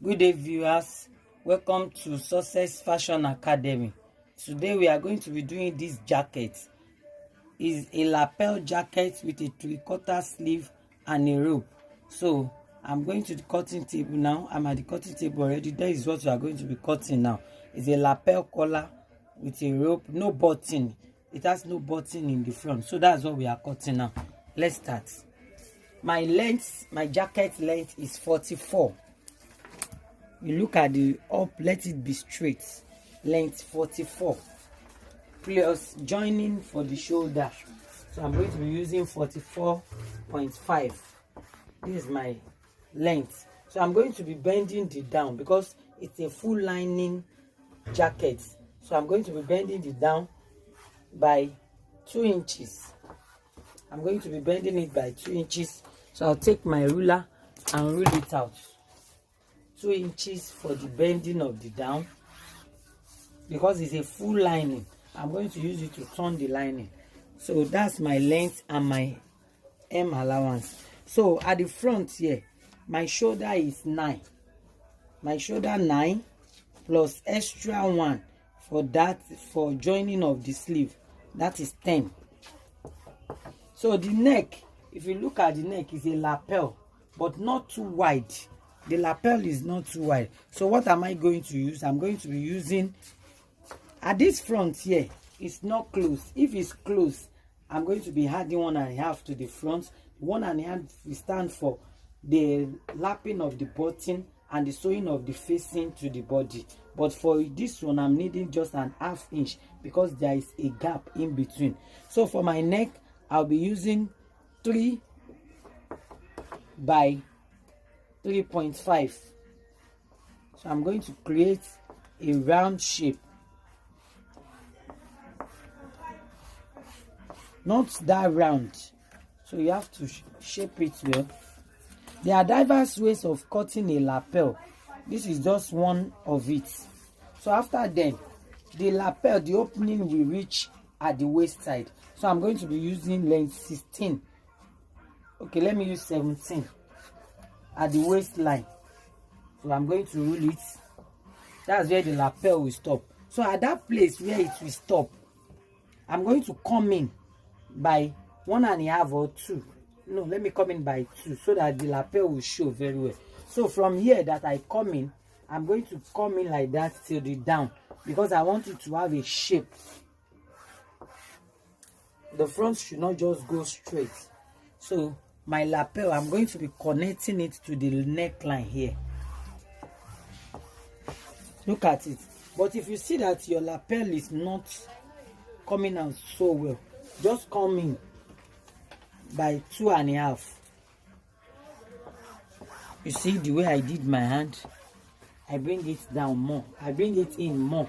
Good day, viewers. Welcome to Success Fashion Academy. Today we are going to be doing this jacket. It's a lapel jacket with a 3/4 sleeve and a rope. So I'm going to the cutting table now. I'm at the cutting table already. That is what we are going to be cutting now. It's a lapel collar with a rope, no button. It has no button in the front. So that's what we are cutting now. Let's start. My jacket length is 44. You look at the up, let it be straight. Length 44 plus joining for the shoulder. So I'm going to be using 44.5. This is my length. So I'm going to be bending it down because it's a full lining jacket. So I'm going to be bending it down by 2 inches. I'm going to be bending it by 2 inches. So I'll take my ruler and rule it out. 2 inches for the bending of the down, because it's a full lining. I'm going to use it to turn the lining. So that's my length and my hem allowance. So at the front here, my shoulder is 9. My shoulder 9 plus extra 1 for joining of the sleeve. That is 10. So the neck, if you look at the neck, is a lapel, but not too wide. The lapel is not too wide. So what am I going to use? I'm going to be using, at this front here, it's not closed. If it's closed, I'm going to be adding 1.5 to the front. 1.5 will stand for the lapping of the button and the sewing of the facing to the body. But for this one, I'm needing just an 1/2 inch because there is a gap in between. So for my neck, I'll be using 3 by 3.5. So I'm going to create a round shape, not that round, so you have to shape it well. There are diverse ways of cutting a lapel. This is just one of it. So after then, the lapel, the opening will reach at the waist side. So I'm going to be using length 16. Okay, let me use 17 at the waistline. So I'm going to rule it. That's where the lapel will stop. So at that place where it will stop, I'm going to come in by 1.5 or 2. No, let me come in by 2 so that the lapel will show very well. So from here that I come in, I'm going to come in like that till the down, because I want it to have a shape. The front should not just go straight. So my lapel, I'm going to be connecting it to the neckline here. Look at it. But if you see that your lapel is not coming out so well, just come in by 2.5. You see the way I did my hand? I bring it down more. I bring it in more.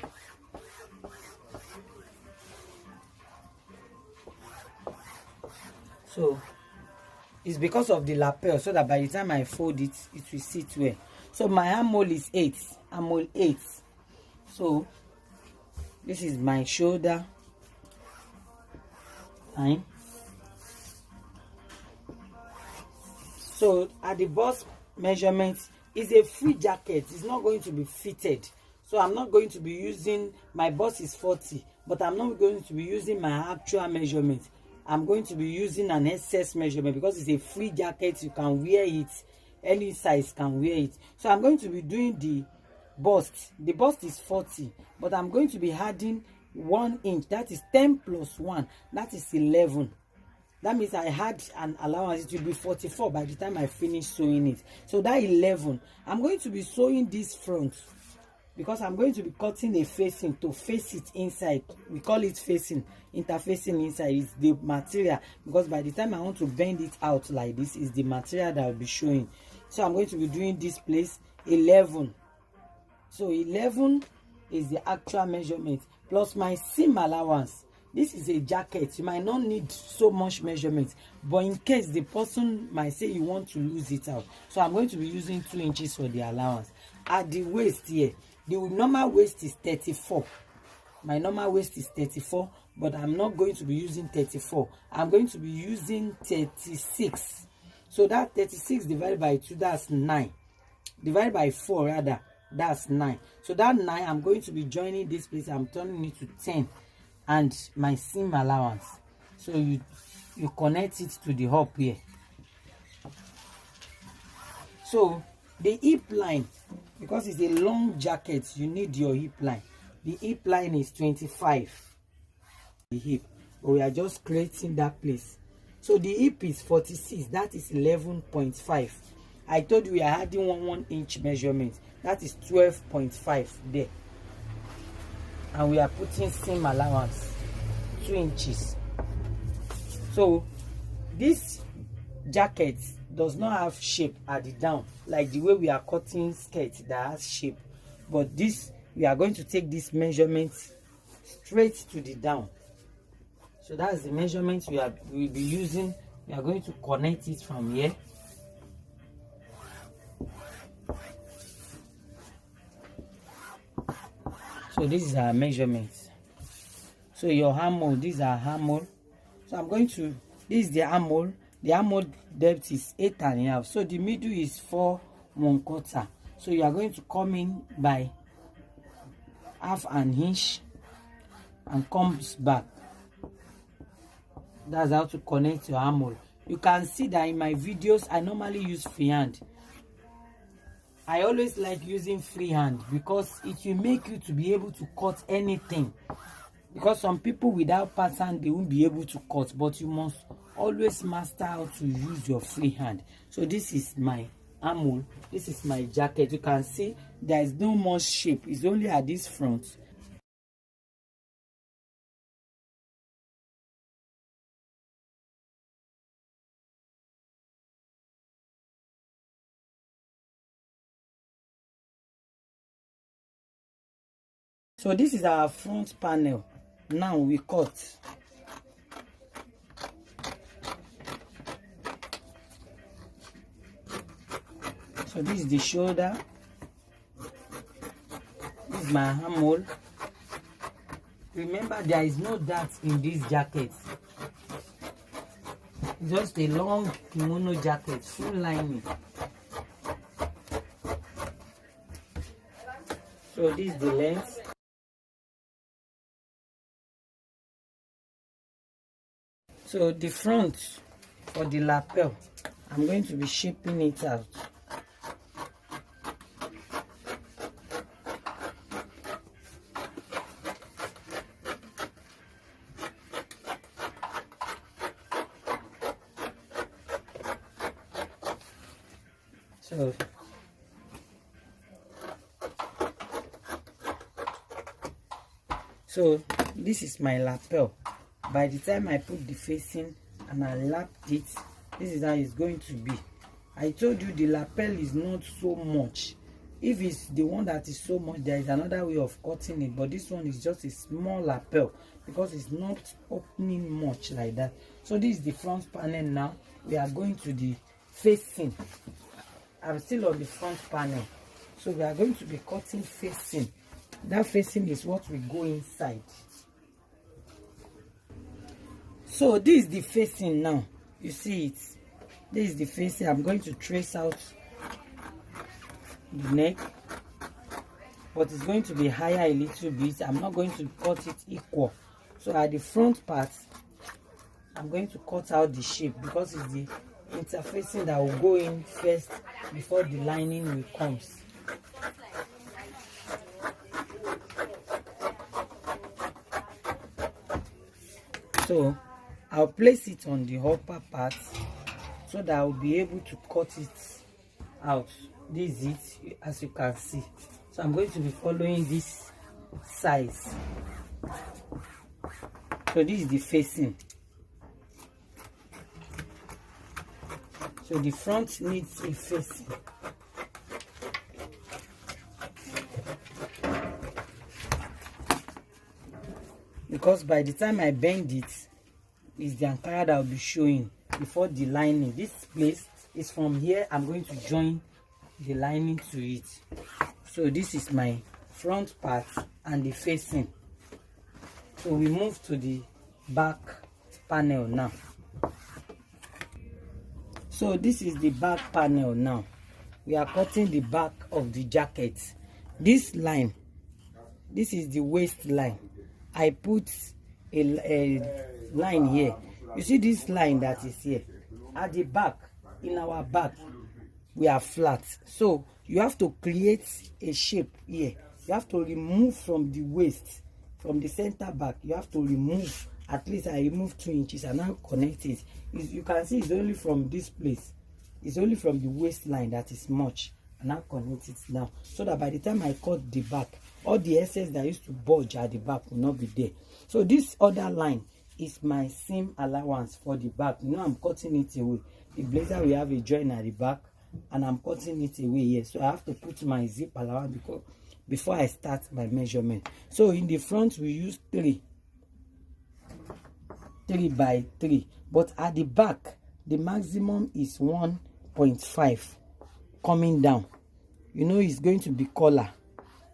So it's because of the lapel, so that by the time I fold it, it will sit well. So my armhole is 8. Armhole 8. So this is my shoulder 9. So at the bust measurement, is a free jacket. It's not going to be fitted. So I'm not going to be using, my bust is 40, but I'm not going to be using my actual measurement. I'm going to be using an excess measurement because it's a free jacket. You can wear it, any size can wear it. So I'm going to be doing the bust. The bust is 40, but I'm going to be adding 1 inch. That is 10 plus 1. That is 11. That means I had an allowance. It will be 44 by the time I finish sewing it. So that 11, I'm going to be sewing this front because I'm going to be cutting a facing to face it inside. We call it facing. Interfacing inside is the material, because by the time I want to bend it out like this, is the material that I'll be showing. So I'm going to be doing this place 11. So 11 is the actual measurement plus my seam allowance. This is a jacket. You might not need so much measurement, but in case the person might say you want to lose it out, so I'm going to be using 2 inches for the allowance. At the waist here, the normal waist is 34. My normal waist is 34, but I'm not going to be using 34. I'm going to be using 36. So that 36 divided by 2, that's 9. divided by 4 rather, that's 9. So that 9, I'm going to be joining this place, I'm turning it to 10, and my seam allowance. So you connect it to the hop here. So the hip line, because it's a long jacket, you need your hip line. The hip line is 25, the hip, but we are just creating that place. So the hip is 46, that is 11.5. I told you we are adding 1 inch measurement, that is 12.5 there. And we are putting seam allowance 2 inches. So this jacket does not have shape at the down like the way we are cutting skirt that has shape, but this, we are going to take this measurement straight to the down. So that's the measurement we will be using. We are going to connect it from here. So this is our measurement. So your armhole, these are armhole. So I'm going to, this is the armhole. The armhole depth is 8.5. So the middle is 4 1/4. So you are going to come in by half an inch and comes back. That's how to connect your armhole. You can see that in my videos I normally use freehand. I always like using freehand because it will make you to be able to cut anything. Because some people without pattern, they won't be able to cut, but you must always master how to use your freehand. So this is my armhole, this is my jacket. You can see there is no much shape, it's only at this front. So this is our front panel. Now we cut. So this is the shoulder. This is my armhole. Remember, there is no dart in this jacket. Just a long kimono jacket, full lining. So this is the length. So the front for the lapel, I'm going to be shaping it out. So this is my lapel. By the time I put the facing and I lapped it, this is how it's going to be. I told you the lapel is not so much. If it's the one that is so much, there is another way of cutting it, but this one is just a small lapel because it's not opening much like that. So this is the front panel. Now we are going to the facing. I'm still on the front panel, so we are going to be cutting facing. That facing is what we go inside. So this is the facing now. You see it. This is the facing. I'm going to trace out the neck, but it's going to be higher a little bit. I'm not going to cut it equal. So at the front part, I'm going to cut out the shape because it's the interfacing that will go in first before the lining will come. So I'll place it on the upper part so that I'll be able to cut it out. This is it, as you can see. So I'm going to be following this size. So this is the facing. So the front needs a facing. Because by the time I bend it, it's the Ankara that will be showing before the lining. This place is from here. I'm going to join the lining to it. So this is my front part and the facing. So we move to the back panel now. So this is the back panel now. we are cutting the back of the jacket. This line, this is the waistline. I put a line here. You see this line that is here at the back. In our back we are flat, so you have to create a shape here. You have to remove from the waist, from the center back. You have to remove, at least I remove 2 inches and now connect it. You can see it's only from this place, it's only from the waistline that is much, and now connect it now, so that by the time I cut the back, all the excess that used to bulge at the back will not be there. So this other line is my seam allowance for the back. You know, I'm cutting it away. The blazer will have a join at the back, and I'm cutting it away here, so I have to put my zip allowance before I start my measurement. So in the front we use 3 by 3, but at the back the maximum is 1.5 coming down. You know, it's going to be collar.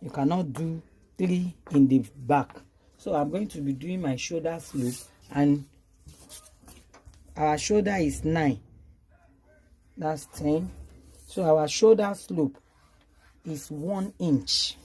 You cannot do 3 in the back. So I'm going to be doing my shoulder slope, and our shoulder is 9, that's 10. So our shoulder slope is 1 inch,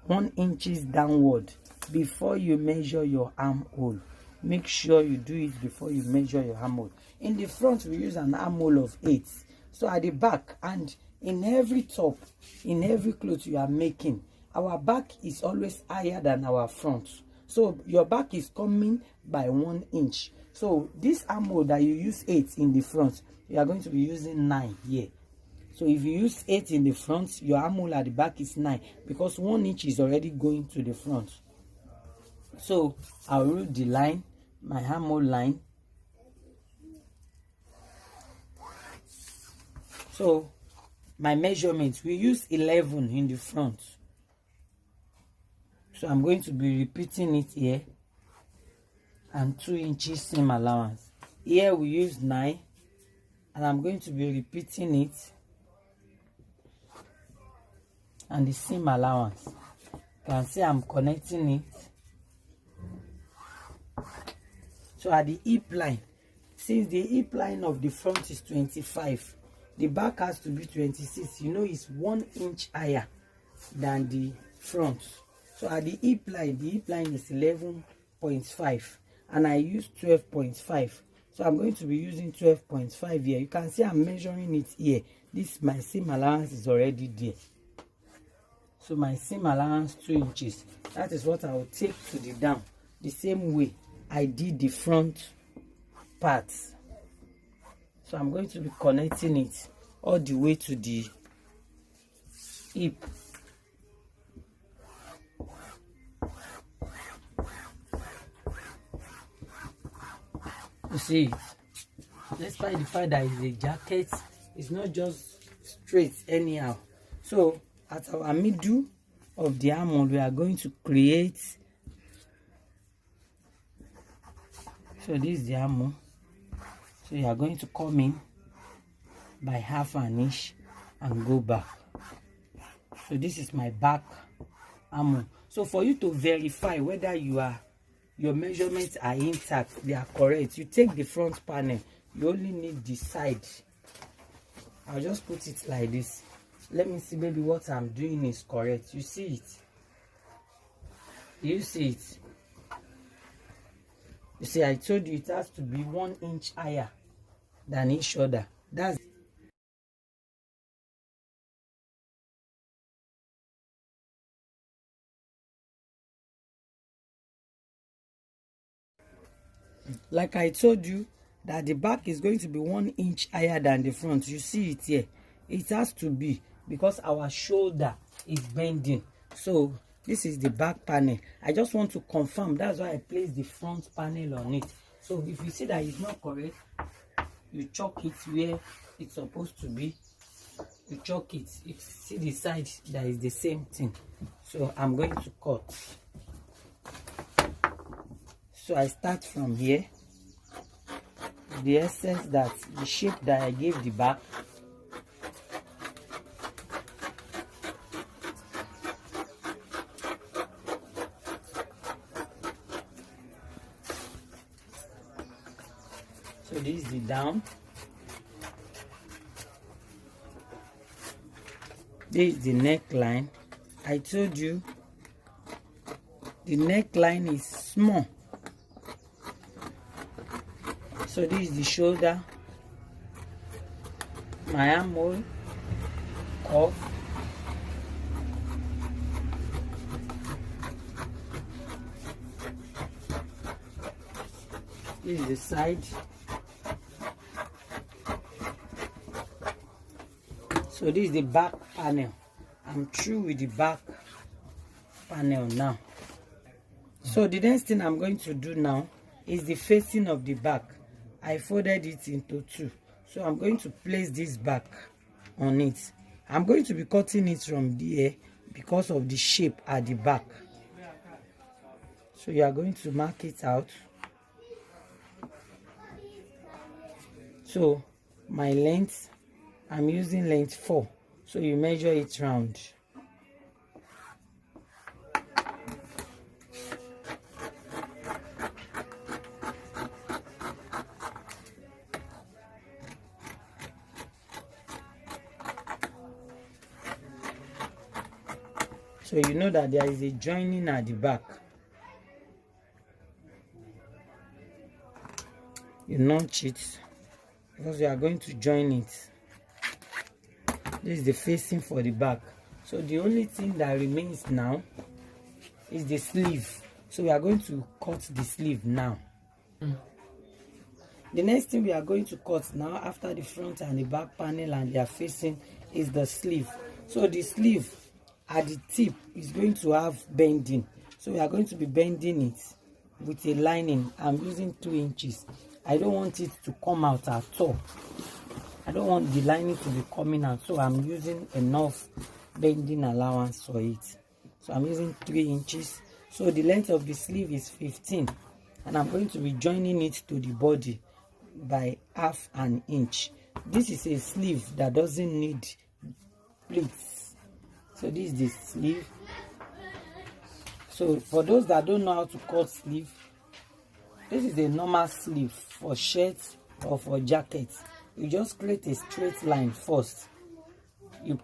1 inches downward before you measure your armhole. Make sure you do it before you measure your armhole. In the front we use an armhole of 8. So at the back, and in every top, in every clothes you are making, our back is always higher than our front. So your back is coming by 1 inch. So this armhole that you use 8 in the front, you are going to be using 9 here. So if you use 8 in the front, your armhole at the back is 9, because 1 inch is already going to the front. So I'll root the line, my armhole line. So my measurements, we use 11 in the front. So I'm going to be repeating it here, and 2 inches seam allowance. Here we use 9, and I'm going to be repeating it, and the seam allowance. You can see I'm connecting it. So at the hip line, since the hip line of the front is 25, the back has to be 26. You know, it's 1 inch higher than the front. So at the hip line is 11.5, and I use 12.5. So I'm going to be using 12.5 here. You can see I'm measuring it here. This, my seam allowance is already there. So my seam allowance 2 inches. That is what I will take to the down, the same way I did the front parts. So I'm going to be connecting it all the way to the hip. You see it? Despite the fact that it's a jacket, it's not just straight anyhow. So at our middle of the armhole, we are going to create. So this is the armhole. So you are going to come in by half an inch and go back. So this is my back armhole. So for you to verify whether your measurements are intact, they are correct, you take the front panel. You only need the side. I'll just put it like this. Let me see, maybe what I'm doing is correct. You see it? You see it? You see, I told you it has to be 1 inch higher than each other. That's like I told you that the back is going to be 1 inch higher than the front. You see it here? It has to be, because our shoulder is bending. So this is the back panel. I just want to confirm. That's why I placed the front panel on it. So if you see that it's not correct, you chalk it where it's supposed to be. You chalk it. You see the side that is the same thing. So I'm going to cut. So I start from here. The essence, that the shape that I gave the back. So this is the down. This is the neckline. I told you the neckline is small. So this is the shoulder, my armhole, cuff, this is the side. So this is the back panel. I'm through with the back panel now. So the next thing I'm going to do now is the facing of the back. I folded it into two. So I'm going to place this back on it. I'm going to be cutting it from there because of the shape at the back. So you are going to mark it out. So my length, I'm using length 4. So you measure it round. So you know that there is a joining at the back. You notch it because you are going to join it. This is the facing for the back. So the only thing that remains now is the sleeve. So we are going to cut the sleeve now. The next thing we are going to cut now, after the front and the back panel and their facing, is the sleeve. So the sleeve at the tip is going to have bending. So we are going to be bending it with a lining. I'm using 2 inches. I don't want it to come out at all. I don't want the lining to be coming out, so I'm using enough bending allowance for it. So I'm using 3 inches. So the length of the sleeve is 15, and I'm going to be joining it to the body by half an inch. This is a sleeve that doesn't need pleats. So this is the sleeve. So for those that don't know how to cut sleeve, this is a normal sleeve for shirts or for jackets. You just create a straight line first. You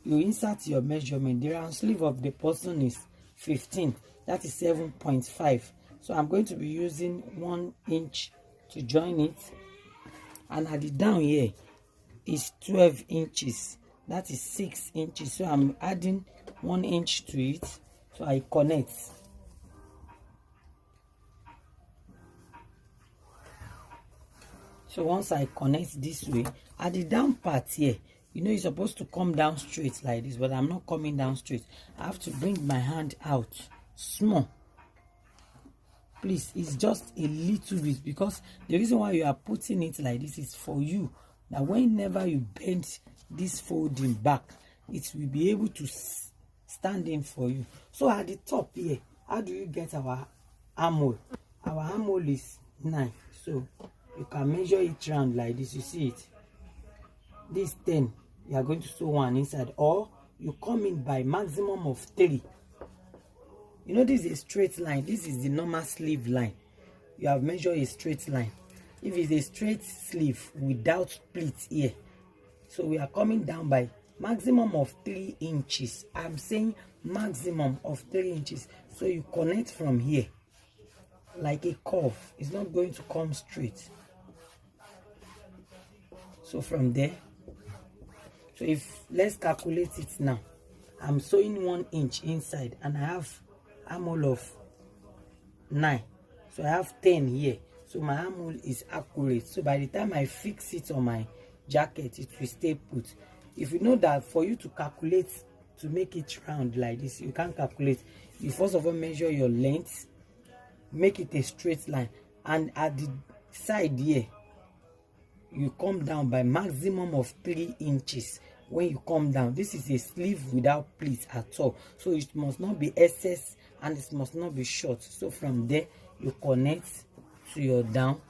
insert your measurement. The round sleeve of the person is 15. That is 7.5. So I'm going to be using 1 inch to join it. And at the down here is 12 inches. That is 6 inches. So I'm adding 1 inch to it. So I connect. So once I connect this way, at the down part here, you know you're supposed to come down straight like this, but I'm not coming down straight. I have to bring my hand out small. Please, it's just a little bit, because the reason why you are putting it like this is for you, that whenever you bend this folding back, it will be able to stand in for you. So at the top here, how do you get our armhole? Our armhole is 9. So you can measure it round like this. You see it? This 10, you are going to sew 1 inside, or you come in by maximum of 3. You know, this is a straight line. This is the normal sleeve line. You have measured a straight line. If it's a straight sleeve without pleats here, so we are coming down by maximum of 3 inches. I'm saying maximum of 3 inches. So you connect from here like a curve. It's not going to come straight. So from there, so if let's calculate it now. I'm sewing 1 inch inside, and I have armhole of 9. So I have 10 here. So my armhole is accurate. So by the time I fix it on my jacket, it will stay put. If you know that for you to calculate to make it round like this, you can't calculate. You first of all measure your length, make it a straight line, and at the side here, you come down by maximum of 3 inches. When you come down, this is a sleeve without pleats at all, so it must not be excess and it must not be short. So from there, you connect to your down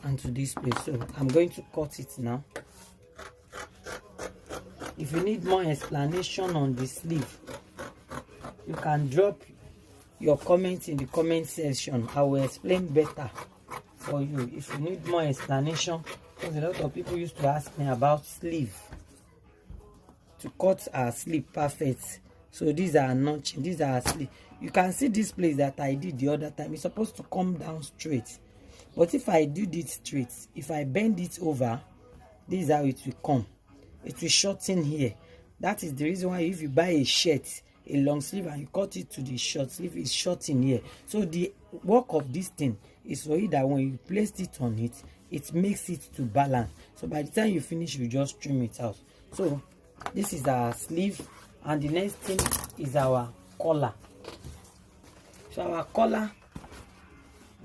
and to this place. So I'm going to cut it now. If you need more explanation on the sleeve, you can drop your comments in the comment section. I will explain better for you if you need more explanation, because a lot of people used to ask me about sleeve. to cut our sleeve perfect. So these are notching, these are our sleeve. You can see this place that I did the other time. It's supposed to come down straight, but if I do it straight, if I bend it over, this is how it will come. It will shorten here. That is the reason why if you buy a shirt, a long sleeve, and you cut it to the short sleeve, it's short in here. So the work of this thing is for you that when you place it on it, it makes it to balance. So by the time you finish, you just trim it out. So this is our sleeve, and the next thing is our collar. So our collar,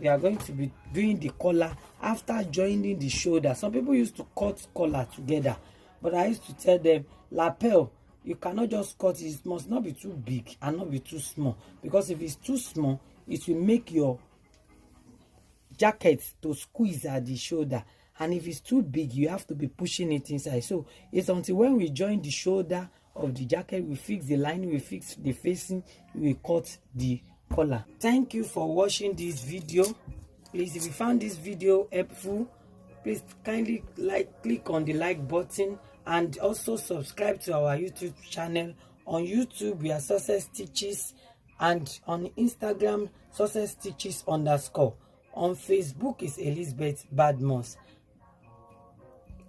we are going to be doing the collar after joining the shoulder. Some people used to cut collar together, but I used to tell them, lapel, you cannot just cut it. It must not be too big and not be too small, because if it's too small, it will make your jacket to squeeze at the shoulder, and if it's too big, you have to be pushing it inside. So it's until when we join the shoulder of the jacket, we fix the lining, we fix the facing, we cut the collar. Thank you for watching this video. Please, if you found this video helpful, please kindly click on the like button, and also subscribe to our YouTube channel. On YouTube, we are Success Stitches, and on Instagram, Success Stitches _ on Facebook is Elizabeth Badmus.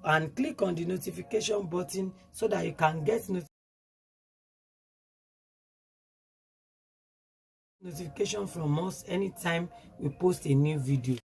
And click on the notification button so that you can get notification from us anytime we post a new video.